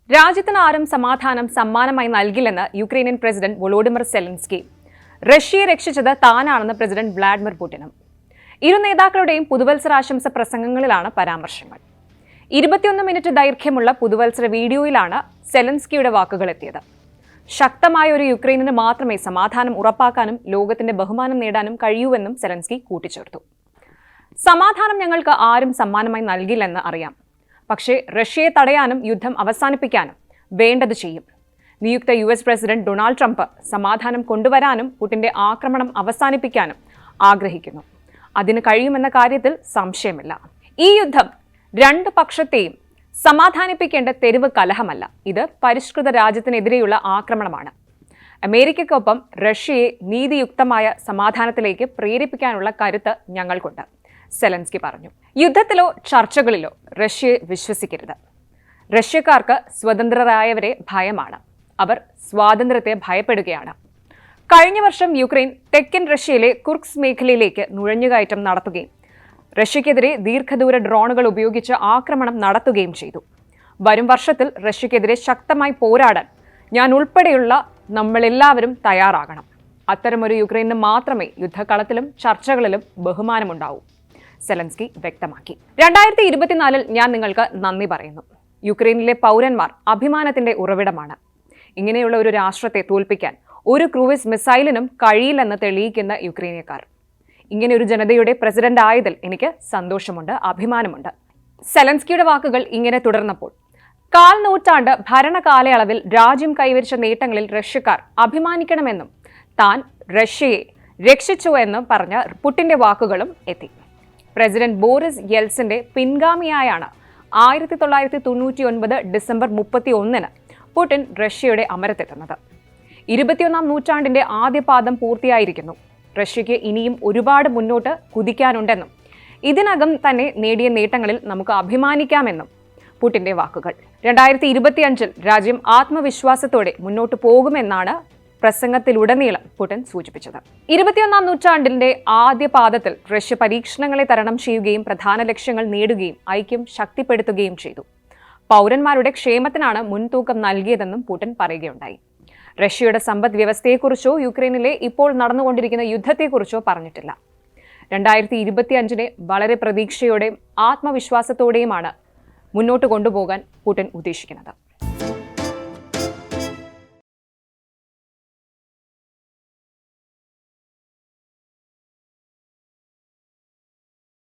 രാജ്യത്തിന് ആരും സമാധാനം സമ്മാനമായി നൽകില്ലെന്ന് യുക്രൈനിയൻ പ്രസിഡന്റ് വൊളോഡിമിർ സെലൻസ്കി. റഷ്യയെ രക്ഷിച്ചത് താനാണെന്ന് പ്രസിഡന്റ് വ്ളാഡിമിർ പുടിനും. ഇരു നേതാക്കളുടെയും പുതുവത്സരാശംസ പ്രസംഗങ്ങളിലാണ് പരാമർശങ്ങൾ. 21 മിനിറ്റ് ദൈർഘ്യമുള്ള പുതുവത്സര വീഡിയോയിലാണ് സെലൻസ്കിയുടെ വാക്കുകൾ എത്തിയത്. ശക്തമായ ഒരു യുക്രൈനിന് മാത്രമേ സമാധാനം ഉറപ്പാക്കാനും ലോകത്തിന്റെ ബഹുമാനം നേടാനും കഴിയൂവെന്നും സെലൻസ്കി കൂട്ടിച്ചേർത്തു. സമാധാനം ഞങ്ങൾക്ക് ആരും സമ്മാനമായി നൽകില്ലെന്ന് അറിയാം. പക്ഷേ റഷ്യയെ തടയാനും യുദ്ധം അവസാനിപ്പിക്കാനും വേണ്ടത് ചെയ്യും. നിയുക്ത US പ്രസിഡന്റ് ഡൊണാൾഡ് ട്രംപ് സമാധാനം കൊണ്ടുവരാനും പുടിന്റെ ആക്രമണം അവസാനിപ്പിക്കാനും ആഗ്രഹിക്കുന്നു. അതിന് കഴിയുമെന്ന കാര്യത്തിൽ സംശയമില്ല. ഈ യുദ്ധം രണ്ട് പക്ഷത്തെയും സമാധാനിപ്പിക്കേണ്ട തെരുവ് കലഹമല്ല. ഇത് പരിഷ്കൃത രാജ്യത്തിനെതിരെയുള്ള ആക്രമണമാണ്. അമേരിക്കയ്ക്കൊപ്പം റഷ്യയെ നീതിയുക്തമായ സമാധാനത്തിലേക്ക് പ്രേരിപ്പിക്കാനുള്ള കരുത്ത് ഞങ്ങൾക്കുണ്ട്, സെലൻസ്കി പറഞ്ഞു. യുദ്ധത്തിലോ ചർച്ചകളിലോ റഷ്യയെ വിശ്വസിക്കരുത്. റഷ്യക്കാർക്ക് സ്വതന്ത്രരായവരെ ഭയമാണ്. അവർ സ്വാതന്ത്ര്യത്തെ ഭയപ്പെടുകയാണ്. കഴിഞ്ഞ വർഷം യുക്രൈൻ തെക്കൻ റഷ്യയിലെ കുർസ്ക് മേഖലയിലേക്ക് നുഴഞ്ഞുകയറ്റം നടത്തുകയും റഷ്യക്കെതിരെ ദീർഘദൂര ഡ്രോണുകൾ ഉപയോഗിച്ച് ആക്രമണം നടത്തുകയും ചെയ്തു. വരും വർഷത്തിൽ റഷ്യക്കെതിരെ ശക്തമായി പോരാടാൻ ഞാൻ ഉൾപ്പെടെയുള്ള നമ്മളെല്ലാവരും തയ്യാറാകണം. അത്തരമൊരു യുക്രൈനിന് മാത്രമേ യുദ്ധകളത്തിലും ചർച്ചകളിലും ബഹുമാനമുണ്ടാവൂ, സെലൻസ്കി വ്യക്തമാക്കി. 2024 ഞാൻ നിങ്ങൾക്ക് നന്ദി പറയുന്നു. യുക്രൈനിലെ പൗരന്മാർ അഭിമാനത്തിന്റെ ഉറവിടമാണ്. ഇങ്ങനെയുള്ള ഒരു രാഷ്ട്രത്തെ തോൽപ്പിക്കാൻ ഒരു ക്രൂയിസ് മിസൈലിനും കഴിയില്ലെന്ന് തെളിയിക്കുന്ന യുക്രൈനിയക്കാർ. ഇങ്ങനെ ഒരു ജനതയുടെ പ്രസിഡന്റ് ആയതിൽ എനിക്ക് സന്തോഷമുണ്ട്, അഭിമാനമുണ്ട്. സെലൻസ്കിയുടെ വാക്കുകൾ ഇങ്ങനെ തുടർന്നപ്പോൾ 1/4 നൂറ്റാണ്ട് ഭരണകാലയളവിൽ രാജ്യം കൈവരിച്ച നേട്ടങ്ങളിൽ റഷ്യക്കാർ അഭിമാനിക്കണമെന്നും താൻ റഷ്യയെ രക്ഷിച്ചു എന്നും പറഞ്ഞ പുടിന്റെ വാക്കുകളും എത്തി. പ്രസിഡന്റ് ബോറിസ് യെൽസിന്റെ പിൻഗാമിയായാണ് 1999 ഡിസംബർ 31 പുടിൻ റഷ്യയുടെ അമരത്തെത്തുന്നത്. 21ാം നൂറ്റാണ്ടിന്റെ ആദ്യ പാദം പൂർത്തിയായിരിക്കുന്നു. റഷ്യയ്ക്ക് ഇനിയും ഒരുപാട് മുന്നോട്ട് കുതിക്കാനുണ്ടെന്നും ഇതിനകം തന്നെ നേടിയ നേട്ടങ്ങളിൽ നമുക്ക് അഭിമാനിക്കാമെന്നും പുടിന്റെ വാക്കുകൾ. 2025 രാജ്യം ആത്മവിശ്വാസത്തോടെ മുന്നോട്ട് പോകുമെന്നാണ് പ്രസംഗത്തിലുടനീളം പുടിൻ സൂചിപ്പിച്ചത്. 21ാം നൂറ്റാണ്ടിന്റെ ആദ്യ പാദത്തിൽ റഷ്യ പരീക്ഷണങ്ങളെ തരണം ചെയ്യുകയും പ്രധാന ലക്ഷ്യങ്ങൾ നേടുകയും ഐക്യം ശക്തിപ്പെടുത്തുകയും ചെയ്തു. പൗരന്മാരുടെ ക്ഷേമത്തിനാണ് മുൻതൂക്കം നൽകിയതെന്നും പുടിൻ പറയുകയുണ്ടായി. റഷ്യയുടെ സമ്പദ് വ്യവസ്ഥയെക്കുറിച്ചോ യുക്രൈനിലെ ഇപ്പോൾ നടന്നുകൊണ്ടിരിക്കുന്ന യുദ്ധത്തെക്കുറിച്ചോ പറഞ്ഞിട്ടില്ല. 2025 വളരെ പ്രതീക്ഷയോടെയും ആത്മവിശ്വാസത്തോടെയുമാണ് മുന്നോട്ട് കൊണ്ടുപോകാൻ പുടിൻ ഉദ്ദേശിക്കുന്നത്.